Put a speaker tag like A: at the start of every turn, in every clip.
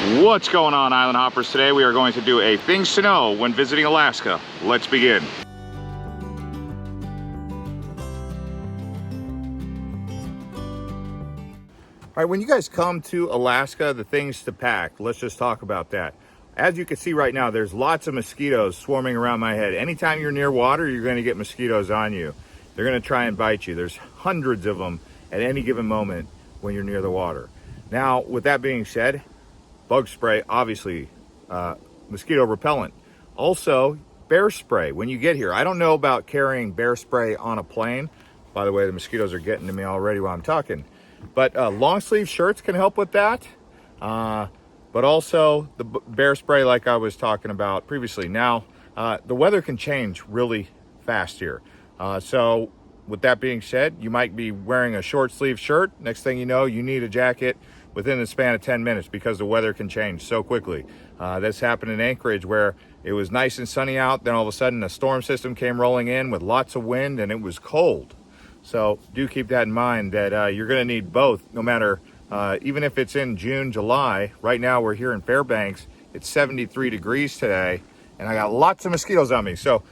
A: What's going on, Island Hoppers? Today we are going to do a things to know when visiting Alaska. Let's begin. All right, when you guys come to Alaska, the things to pack, let's just talk about that. As you can see right now, there's lots of mosquitoes swarming around my head. Anytime you're near water, you're going to get mosquitoes on you. They're going to try and bite you. There's hundreds of them at any given moment when you're near the water. Now, with that being said, bug spray, obviously, mosquito repellent. Also, bear spray when you get here. I don't know about carrying bear spray on a plane. By the way, the mosquitoes are getting to me already while I'm talking. But long sleeve shirts can help with that. But also the bear spray like I was talking about previously. Now, the weather can change really fast here. So with that being said, you might be wearing a short sleeve shirt. Next thing you know, you need a jacket within the span of 10 minutes because the weather can change so quickly. This happened in Anchorage where it was nice and sunny out. Then all of a sudden a storm system came rolling in with lots of wind and it was cold. So do keep that in mind that you're gonna need both no matter, even if it's in June, July. Right now we're here in Fairbanks. It's 73 degrees today and I got lots of mosquitoes on me. So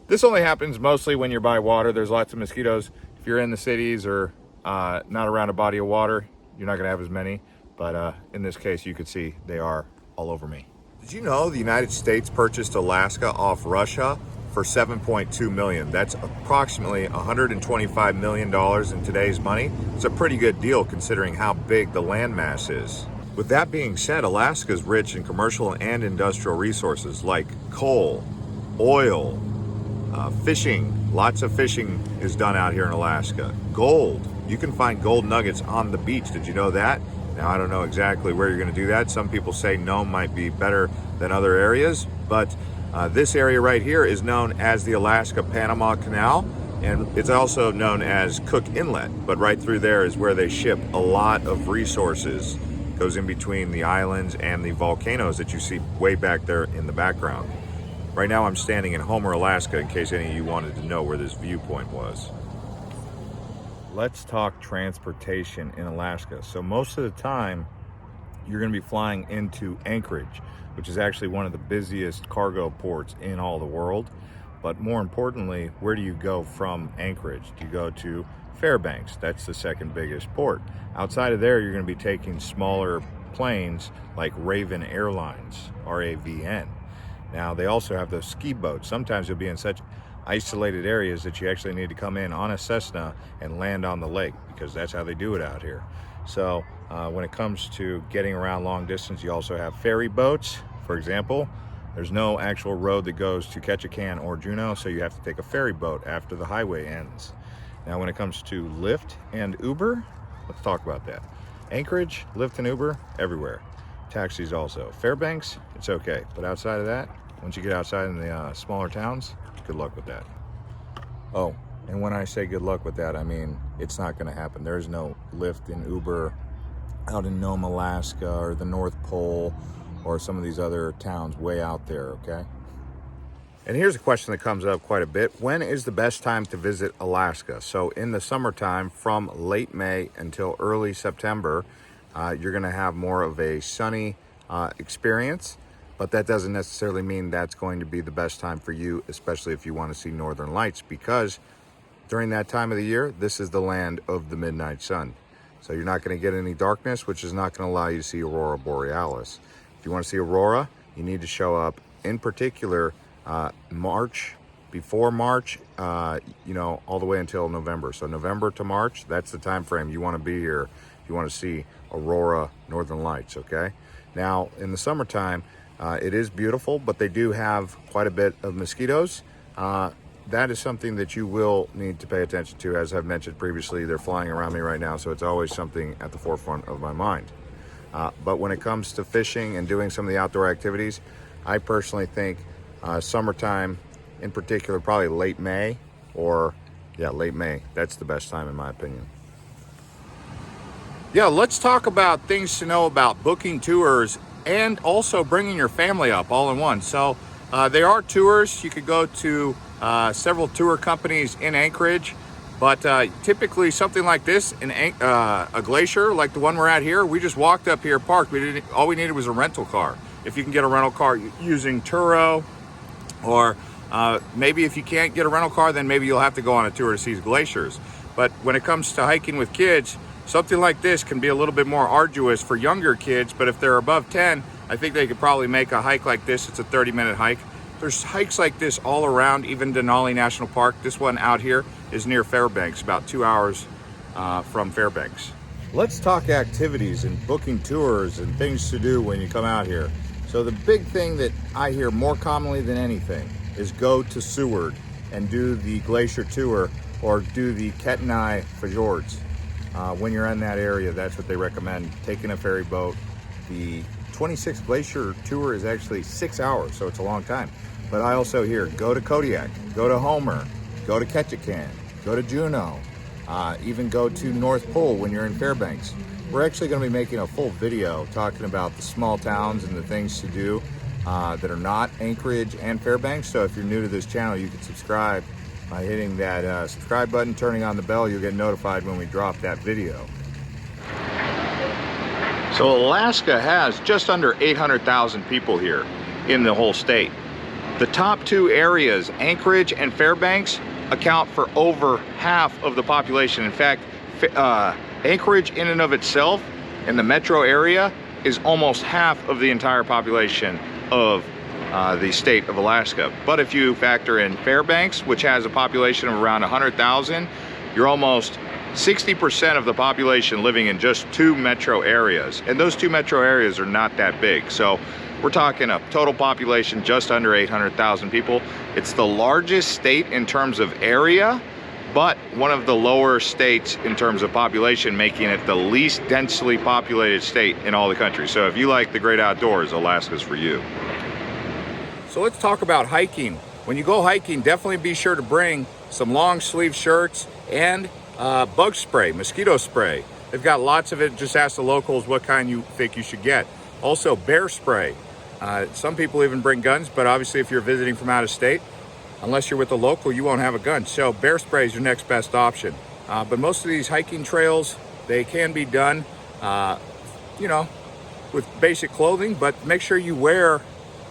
A: this only happens mostly when you're by water. There's lots of mosquitoes. If you're in the cities or not around a body of water, you're not gonna have as many. But in this case, you could see they are all over me. Did you know the United States purchased Alaska off Russia for $7.2 million? That's approximately $125 million in today's money. It's a pretty good deal considering how big the landmass is. With that being said, Alaska is rich in commercial and industrial resources like coal, oil, fishing. Lots of fishing is done out here in Alaska. Gold. You can find gold nuggets on the beach. Did you know that? Now, I don't know exactly where you're going to do that. Some people say Nome might be better than other areas, but this area right here is known as the Alaska-Panama Canal, and it's also known as Cook Inlet. But right through there is where they ship a lot of resources. It goes in between the islands and the volcanoes that you see way back there in the background. Right now I'm standing in Homer, Alaska, in case any of you wanted to know where this viewpoint was. Let's talk transportation in Alaska. So most of the time, you're going to be flying into Anchorage, which is actually one of the busiest cargo ports in all the world. But more importantly, where do you go from Anchorage? Do you go to Fairbanks? That's the second biggest port. Outside of there, you're going to be taking smaller planes like Raven Airlines, RAVN. Now, they also have those ski boats. Sometimes you'll be in such isolated areas that you actually need to come in on a Cessna and land on the lake because that's how they do it out here. So when it comes to getting around long distance, you also have ferry boats. For example, there's no actual road that goes to Ketchikan or Juneau, so you have to take a ferry boat after the highway ends. Now, when it comes to Lyft and Uber, let's talk about that. Anchorage, Lyft and Uber, everywhere. Taxis also. Fairbanks, it's okay. But outside of that, once you get outside in the smaller towns, good luck with that. Oh, and when I say good luck with that, I mean it's not going to happen. There's no Lyft and Uber out in Nome, Alaska, or the North Pole, or some of these other towns way out there, okay? And here's a question that comes up quite a bit. When is the best time to visit Alaska? So in the summertime, from late May until early September, you're going to have more of a sunny experience. But that doesn't necessarily mean that's going to be the best time for you, especially if you want to see northern lights, because during that time of the year, this is the land of the midnight sun. So you're not going to get any darkness, which is not going to allow you to see aurora borealis. If you want to see aurora, you need to show up, in particular, March, before March, all the way until November. So November to March, that's the time frame you want to be here if you want to see aurora northern lights, okay? Now, in the summertime, it is beautiful, but they do have quite a bit of mosquitoes. That is something that you will need to pay attention to. As I've mentioned previously, they're flying around me right now, so it's always something at the forefront of my mind. But when it comes to fishing and doing some of the outdoor activities, I personally think summertime, in particular, probably late May, late May. That's the best time in my opinion. Yeah, let's talk about things to know about booking tours and also bringing your family up all in one. So there are tours. You could go to several tour companies in Anchorage. But typically something like this, a glacier like the one we're at here, we just walked up here, parked. All we needed was a rental car. If you can get a rental car using Turo, or maybe if you can't get a rental car, then maybe you'll have to go on a tour to see glaciers. But when it comes to hiking with kids, something like this can be a little bit more arduous for younger kids, but if they're above 10, I think they could probably make a hike like this. It's a 30-minute hike. There's hikes like this all around, even Denali National Park. This one out here is near Fairbanks, about 2 hours from Fairbanks. Let's talk activities and booking tours and things to do when you come out here. So the big thing that I hear more commonly than anything is go to Seward and do the glacier tour or do the Kootenai Fjords. When you're in that area, that's what they recommend, taking a ferry boat. The 26 glacier tour is actually 6 hours, so it's a long time. But I also hear go to Kodiak, go to Homer, go to Ketchikan, go to Juneau, even go to North Pole when you're in Fairbanks. We're actually going to be making a full video talking about the small towns and the things to do that are not Anchorage and Fairbanks. So if you're new to this channel, you can subscribe by hitting that subscribe button, turning on the bell. You'll get notified when we drop that video. So Alaska has just under 800,000 people here in the whole state. The top two areas, Anchorage and Fairbanks, account for over half of the population. In fact, Anchorage in and of itself in the metro area is almost half of the entire population of the state of Alaska. But if you factor in Fairbanks, which has a population of around 100,000, you're almost 60% of the population living in just two metro areas. And those two metro areas are not that big. So we're talking a total population just under 800,000 people. It's the largest state in terms of area, but one of the lower states in terms of population, making it the least densely populated state in all the country. So if you like the great outdoors, Alaska's for you. So let's talk about hiking. When you go hiking, definitely be sure to bring some long sleeve shirts and bug spray, mosquito spray. They've got lots of it. Just ask the locals what kind you think you should get. Also bear spray. Some people even bring guns, but obviously if you're visiting from out of state, unless you're with a local, you won't have a gun. So bear spray is your next best option. But most of these hiking trails, they can be done, you know, with basic clothing, but make sure you wear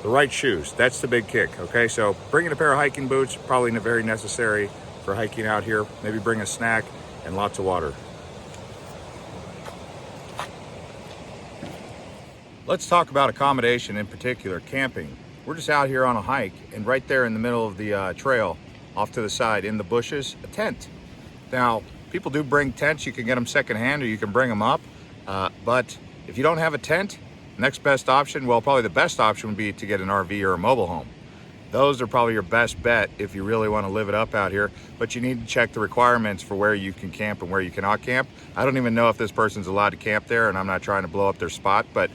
A: the right shoes. That's the big kick, okay? So bringing a pair of hiking boots, probably very necessary for hiking out here. Maybe bring a snack and lots of water. Let's talk about accommodation, in particular camping. We're just out here on a hike, and right there in the middle of the trail, off to the side in the bushes, a tent. Now, people do bring tents. You can get them secondhand or you can bring them up. But if you don't have a tent, next best option, well, probably the best option would be to get an RV or a mobile home. Those are probably your best bet if you really want to live it up out here, but you need to check the requirements for where you can camp and where you cannot camp. I don't even know if this person's allowed to camp there, and I'm not trying to blow up their spot, but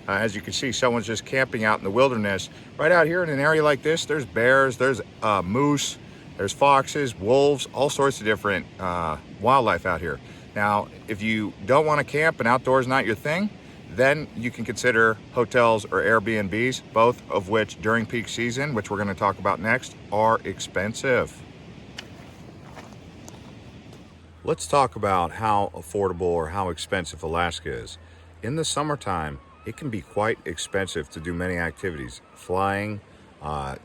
A: as you can see, someone's just camping out in the wilderness. Right out here in an area like this, there's bears, there's moose, there's foxes, wolves, all sorts of different wildlife out here. Now, if you don't want to camp and outdoors not your thing, then you can consider hotels or Airbnbs, both of which during peak season, which we're going to talk about next, are expensive. Let's talk about how affordable or how expensive Alaska is. In the summertime, it can be quite expensive to do many activities, flying,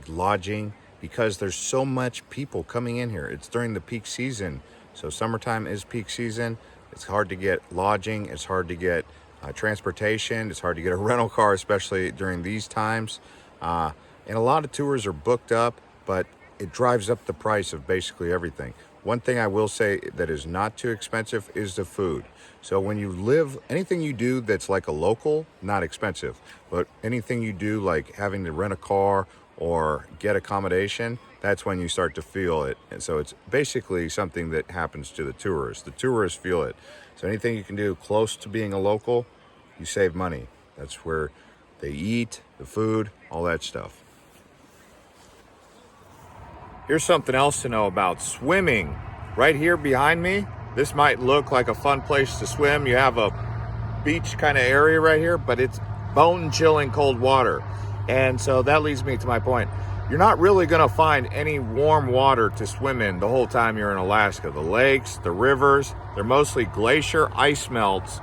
A: lodging, because there's so much people coming in here. It's during the peak season, so summertime is peak season. It's hard to get lodging, it's hard to get transportation, it's hard to get a rental car, especially during these times. And a lot of tours are booked up, but it drives up the price of basically everything. One thing I will say that is not too expensive is the food. So when you live, anything you do that's like a local, not expensive, but anything you do like having to rent a car or get accommodation, that's when you start to feel it. And so it's basically something that happens to the tourists. The tourists feel it. So anything you can do close to being a local, you save money. That's where they eat, the food, all that stuff. Here's something else to know about swimming. Right here behind me, this might look like a fun place to swim. You have a beach kind of area right here, but it's bone-chilling cold water. And so that leads me to my point. you're not really going to find any warm water to swim in the whole time you're in Alaska. The lakes, the rivers, they're mostly glacier ice melts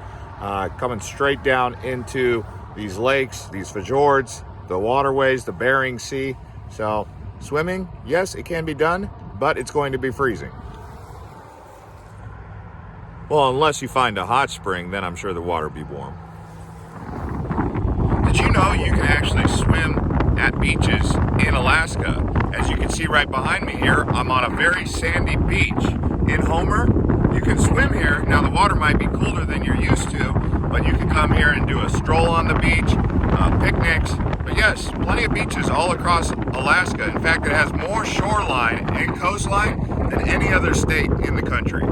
A: coming straight down into these lakes, these fjords, the waterways, the Bering Sea. So swimming, yes, it can be done, but it's going to be freezing. Well, unless you find a hot spring, then I'm sure the water will be warm. Did you know you can actually swim at beaches in Alaska? As you can see right behind me here, I'm on a very sandy beach in Homer. You can swim here. Now the water might be cooler than you're used to, but you can come here and do a stroll on the beach, picnics. But yes, plenty of beaches all across Alaska. In fact, it has more shoreline and coastline than any other state in the country.